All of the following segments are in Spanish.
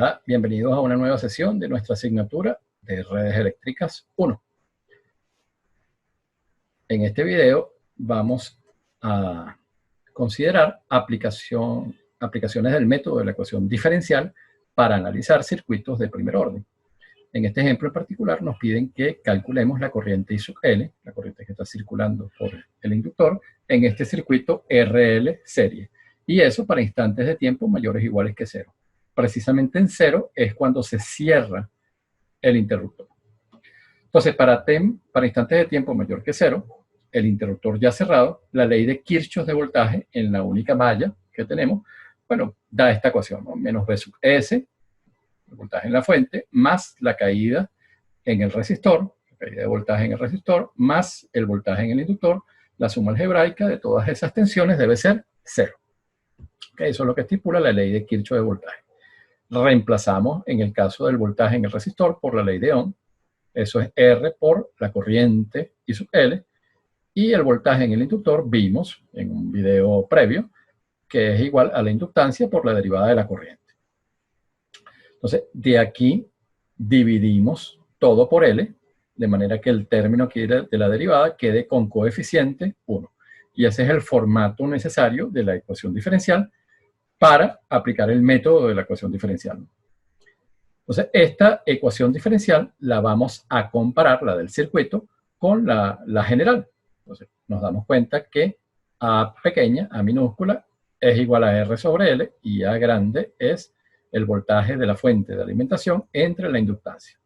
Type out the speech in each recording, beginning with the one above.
Hola, bienvenidos a una nueva sesión de nuestra asignatura de Redes Eléctricas 1. En este video vamos a considerar aplicaciones del método de la ecuación diferencial para analizar circuitos de primer orden. En este ejemplo en particular nos piden que calculemos la corriente I sub L, la corriente que está circulando por el inductor, en este circuito RL serie. Y eso para instantes de tiempo mayores o iguales que 0. Precisamente en 0 es cuando se cierra el interruptor. Entonces, para instantes de tiempo mayor que 0, el interruptor ya cerrado, la ley de Kirchhoff de voltaje en la única malla que tenemos, bueno, da esta ecuación, ¿no? Menos V sub S, el voltaje en la fuente, más la caída en el resistor, la caída de voltaje en el resistor, más el voltaje en el inductor, la suma algebraica de todas esas tensiones debe ser 0. ¿Okay? Eso es lo que estipula la ley de Kirchhoff de voltaje. Reemplazamos en el caso del voltaje en el resistor por la ley de Ohm. Eso es R por la corriente I sub L. Y el voltaje en el inductor vimos en un video previo que es igual a la inductancia por la derivada de la corriente. Entonces, de aquí dividimos todo por L, de manera que el término aquí de la derivada quede con coeficiente 1. Y ese es el formato necesario de la ecuación diferencial para aplicar el método de la ecuación diferencial. Entonces, esta ecuación diferencial la vamos a comparar, la del circuito, con la general. Entonces, nos damos cuenta que A pequeña, A minúscula, es igual a R sobre L, y A grande es el voltaje de la fuente de alimentación entre la inductancia.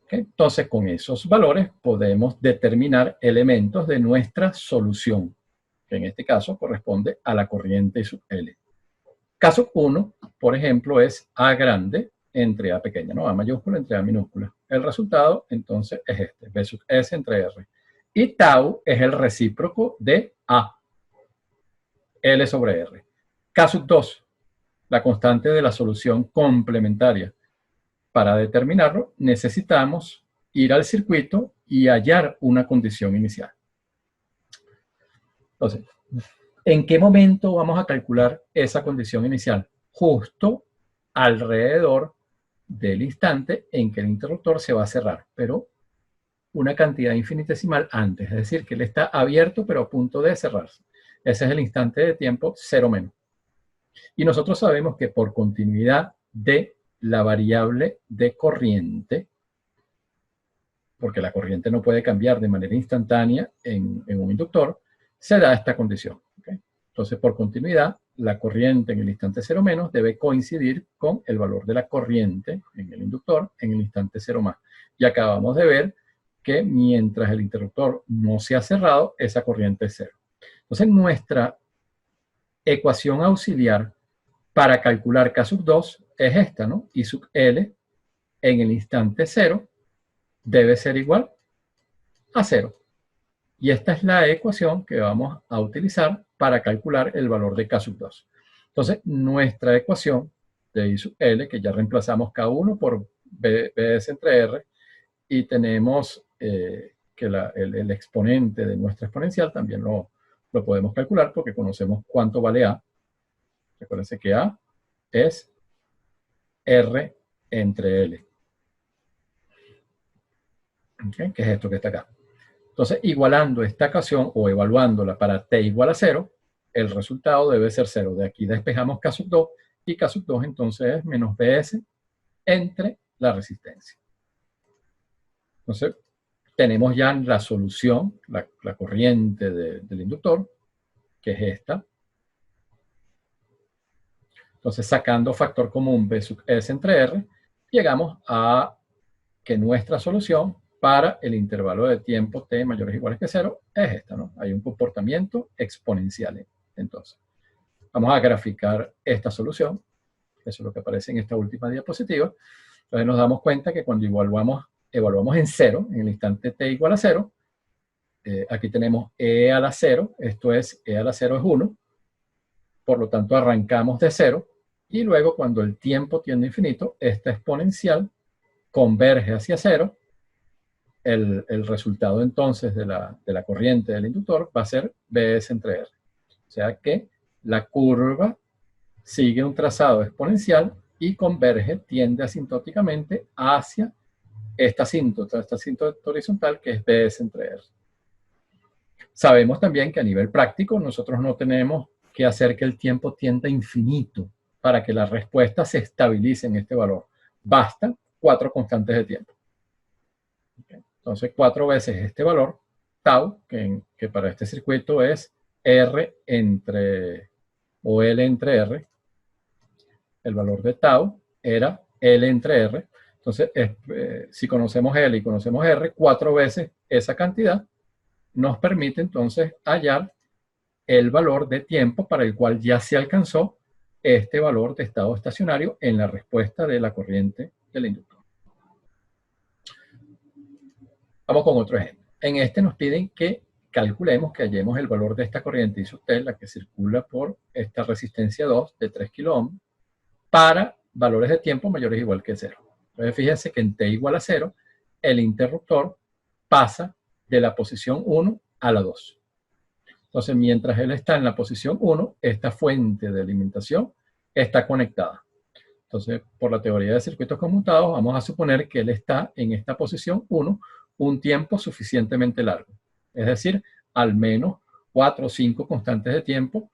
¿Okay? Entonces, con esos valores podemos determinar elementos de nuestra solución, que en este caso corresponde a la corriente I sub L. Caso 1, por ejemplo, es A grande entre A pequeña, ¿no? A mayúscula entre A minúscula. El resultado, entonces, es este, V sub S entre R. Y tau es el recíproco de A, L sobre R. Caso 2, la constante de la solución complementaria. Para determinarlo, necesitamos ir al circuito y hallar una condición inicial. Entonces, ¿en qué momento vamos a calcular esa condición inicial? Justo alrededor del instante en que el interruptor se va a cerrar, pero una cantidad infinitesimal antes, es decir, que él está abierto pero a punto de cerrarse. Ese es el instante de tiempo 0 menos. Y nosotros sabemos que por continuidad de la variable de corriente, porque la corriente no puede cambiar de manera instantánea en un inductor, se da esta condición. ¿Okay? Entonces, por continuidad, la corriente en el instante 0 menos debe coincidir con el valor de la corriente en el inductor en el instante 0 más. Y acabamos de ver que mientras el interruptor no se ha cerrado, esa corriente es 0. Entonces, nuestra ecuación auxiliar para calcular K sub 2 es esta, ¿no? I sub L en el instante 0 debe ser igual a 0. Y esta es la ecuación que vamos a utilizar para calcular el valor de K sub 2. Entonces, nuestra ecuación de I sub L, que ya reemplazamos K1 por Bs entre R, y tenemos que el exponente de nuestra exponencial también lo podemos calcular porque conocemos cuánto vale A. Recuérdense que A es R entre L. ¿Okay? Que es esto que está acá. Entonces, igualando esta ecuación o evaluándola para t igual a 0, el resultado debe ser 0. De aquí despejamos K sub 2 y K sub 2 entonces es menos Bs entre la resistencia. Entonces, tenemos ya la solución, la corriente del inductor, que es esta. Entonces, sacando factor común B sub S entre R, llegamos a que nuestra solución para el intervalo de tiempo t mayores o iguales que 0 es esta, ¿no? Hay un comportamiento exponencial. Entonces, vamos a graficar esta solución. Eso es lo que aparece en esta última diapositiva. Entonces nos damos cuenta que cuando evaluamos en 0, en el instante t igual a 0, aquí tenemos e a la 0, esto es, e a la 0 es 1, por lo tanto arrancamos de 0, y luego cuando el tiempo tiende a infinito, esta exponencial converge hacia 0, el resultado entonces de la corriente del inductor va a ser Bs entre R. O sea que la curva sigue un trazado exponencial y converge, tiende asintóticamente hacia esta asíntota horizontal que es BS entre R. Sabemos también que a nivel práctico nosotros no tenemos que hacer que el tiempo tienda a infinito para que la respuesta se estabilice en este valor. Bastan 4 constantes de tiempo. Entonces 4 veces este valor, tau, que para este circuito es R entre, o L entre R, el valor de tau era L entre R. Entonces, si conocemos L y conocemos R, 4 veces esa cantidad nos permite entonces hallar el valor de tiempo para el cual ya se alcanzó este valor de estado estacionario en la respuesta de la corriente del inductor. Vamos con otro ejemplo. En este nos piden que calculemos, que hallemos el valor de esta corriente I sub T, la que circula por esta resistencia 2 de 3 kΩ, para valores de tiempo mayores o igual que 0. Entonces fíjense que en T igual a 0, el interruptor pasa de la posición 1 a la 2. Entonces, mientras él está en la posición 1, esta fuente de alimentación está conectada. Entonces, por la teoría de circuitos conmutados, vamos a suponer que él está en esta posición 1 un tiempo suficientemente largo. Es decir, al menos 4 o 5 constantes de tiempo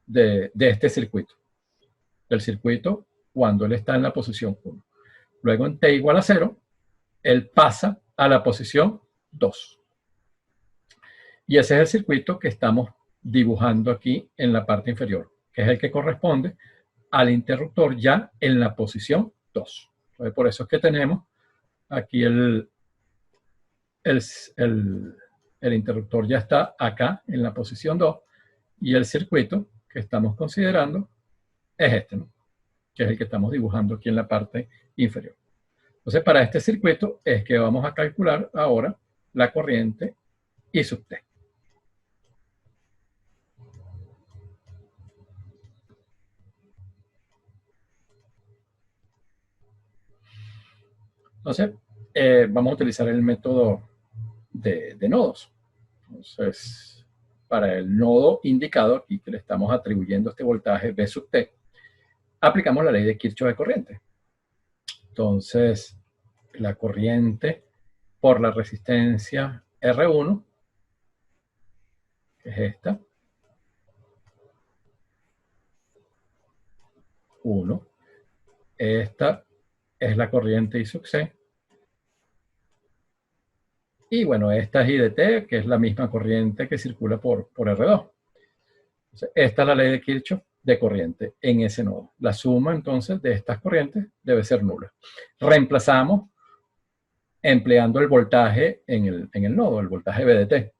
de este circuito. Del circuito cuando él está en la posición 1. Luego en T igual a 0, él pasa a la posición 2. Y ese es el circuito que estamos dibujando aquí en la parte inferior, que es el que corresponde al interruptor ya en la posición 2. Entonces, por eso es que tenemos aquí el interruptor ya está acá en la posición 2 y el circuito que estamos considerando es este, ¿no? Que es el que estamos dibujando aquí en la parte inferior. Entonces, para este circuito es que vamos a calcular ahora la corriente I sub T. Entonces, vamos a utilizar el método de nodos. Entonces, para el nodo indicado aquí que le estamos atribuyendo este voltaje V sub T, aplicamos la ley de Kirchhoff de corriente. Entonces, la corriente por la resistencia R1, que es esta, 1. Esta es la corriente I sub C. Y bueno, esta es I de T, que es la misma corriente que circula por R2. Entonces, esta es la ley de Kirchhoff de corriente en ese nodo. La suma entonces de estas corrientes debe ser nula. Reemplazamos empleando el voltaje en el nodo, el voltaje V de T.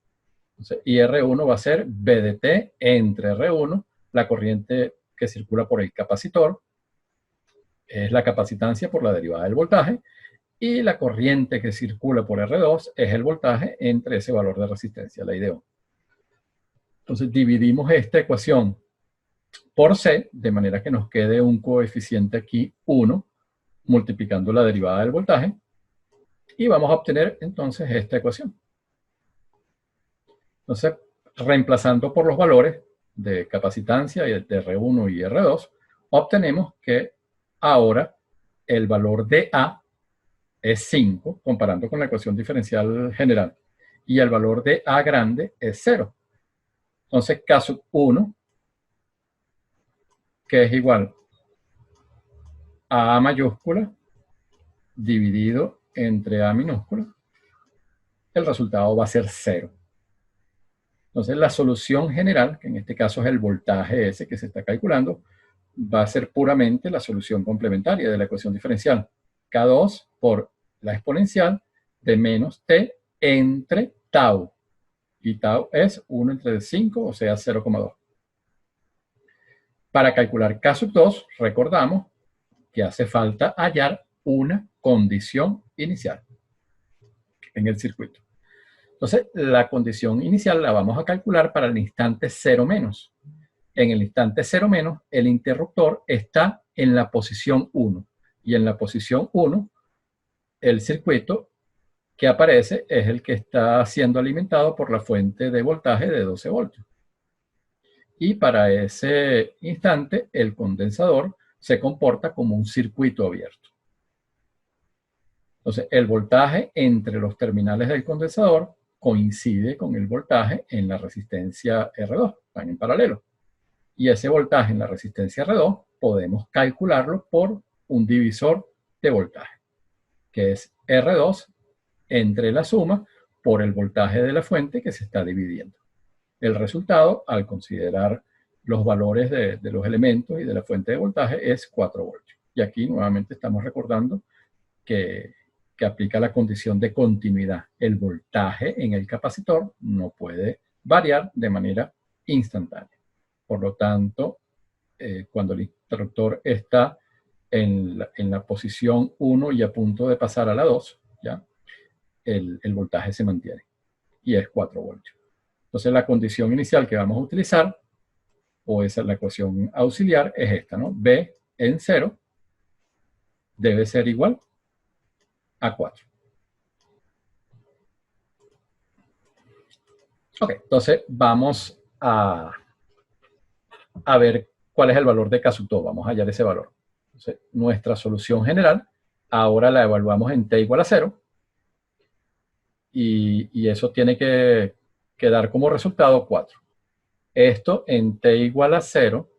Entonces, IR1 va a ser V de T entre R1, la corriente que circula por el capacitor, es la capacitancia por la derivada del voltaje, y la corriente que circula por R2 es el voltaje entre ese valor de resistencia, la I de O. Entonces dividimos esta ecuación por C, de manera que nos quede un coeficiente aquí 1, multiplicando la derivada del voltaje, y vamos a obtener entonces esta ecuación. Entonces, reemplazando por los valores de capacitancia de R1 y R2, obtenemos que ahora el valor de A es 5, comparando con la ecuación diferencial general, y el valor de A grande es 0. Entonces, K sub 1, que es igual a A mayúscula dividido entre A minúscula, el resultado va a ser 0. Entonces, la solución general, que en este caso es el voltaje ese que se está calculando, va a ser puramente la solución complementaria de la ecuación diferencial. K2 por la exponencial de menos T entre tau. Y tau es 1 entre 5, o sea, 0,2. Para calcular K sub 2, recordamos que hace falta hallar una condición inicial en el circuito. Entonces, la condición inicial la vamos a calcular para el instante 0 menos. En el instante 0 menos, el interruptor está en la posición 1. Y en la posición 1, el circuito que aparece es el que está siendo alimentado por la fuente de voltaje de 12 voltios. Y para ese instante, el condensador se comporta como un circuito abierto. Entonces, el voltaje entre los terminales del condensador coincide con el voltaje en la resistencia R2, están en paralelo. Y ese voltaje en la resistencia R2 podemos calcularlo por un divisor de voltaje, que es R2 entre la suma por el voltaje de la fuente que se está dividiendo. El resultado, al considerar los valores de los elementos y de la fuente de voltaje, es 4 voltios. Y aquí nuevamente estamos recordando que aplica la condición de continuidad. El voltaje en el capacitor no puede variar de manera instantánea. Por lo tanto, cuando el interruptor está en la posición 1 y a punto de pasar a la 2, ¿ya? El voltaje se mantiene y es 4 voltios. Entonces la condición inicial que vamos a utilizar, o esa es la ecuación auxiliar, es esta, ¿no? B en 0 debe ser igual a 4. Ok, entonces vamos a ver cuál es el valor de K2. Vamos a hallar ese valor. Entonces, nuestra solución general, ahora la evaluamos en T igual a 0. Y eso tiene que dar como resultado 4. Esto en T igual a 0,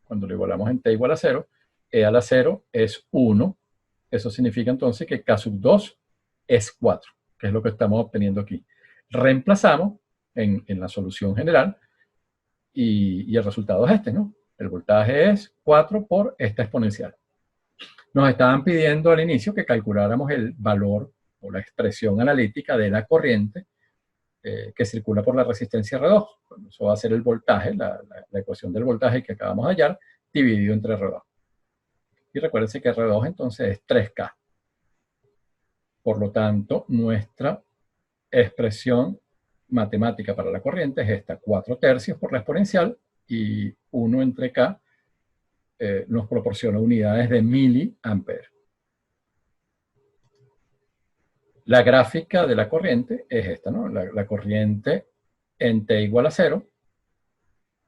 cuando lo igualamos en T igual a 0, E a la 0 es 1. Eso significa entonces que K2 es 4, que es lo que estamos obteniendo aquí. Reemplazamos en la solución general y el resultado es este, ¿no? El voltaje es 4 por esta exponencial. Nos estaban pidiendo al inicio que calculáramos el valor o la expresión analítica de la corriente que circula por la resistencia R2. Bueno, eso va a ser el voltaje, la ecuación del voltaje que acabamos de hallar, dividido entre R2. Y recuérdense que R2 entonces es 3K. Por lo tanto, nuestra expresión matemática para la corriente es esta, 4 tercios por la exponencial, y 1 entre K nos proporciona unidades de miliamperes. La gráfica de la corriente es esta, ¿no? La corriente en T igual a 0,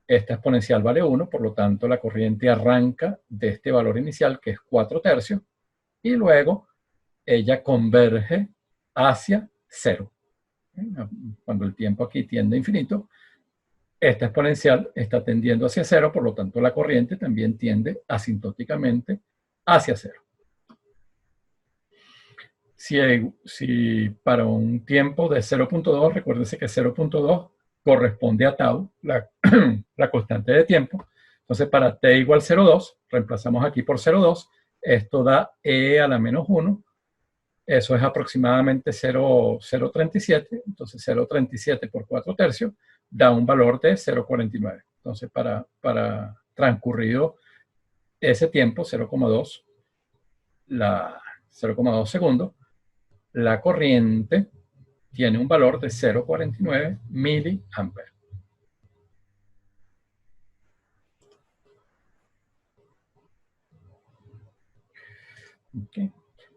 esta exponencial vale 1, por lo tanto la corriente arranca de este valor inicial que es 4 tercios, y luego ella converge hacia 0. Cuando el tiempo aquí tiende a infinito, esta exponencial está tendiendo hacia 0, por lo tanto la corriente también tiende asintóticamente hacia 0. Si para un tiempo de 0.2, recuérdense que 0.2 corresponde a tau, la constante de tiempo. Entonces, para t igual 0,2, reemplazamos aquí por 0,2, esto da e a la menos 1, eso es aproximadamente 0,37, entonces 0,37 por 4 tercios da un valor de 0,49. Entonces, para transcurrido ese tiempo, 0,2 segundos, la corriente tiene un valor de 0,49 miliamperes. Okay.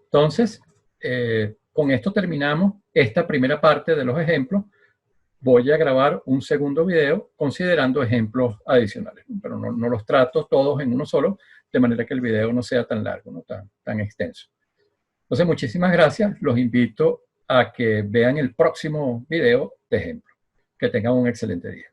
Entonces, con esto terminamos esta primera parte de los ejemplos. Voy a grabar un segundo video considerando ejemplos adicionales, pero no los trato todos en uno solo, de manera que el video no sea tan largo, no tan extenso. Entonces, muchísimas gracias. Los invito a que vean el próximo video de ejemplo. Que tengan un excelente día.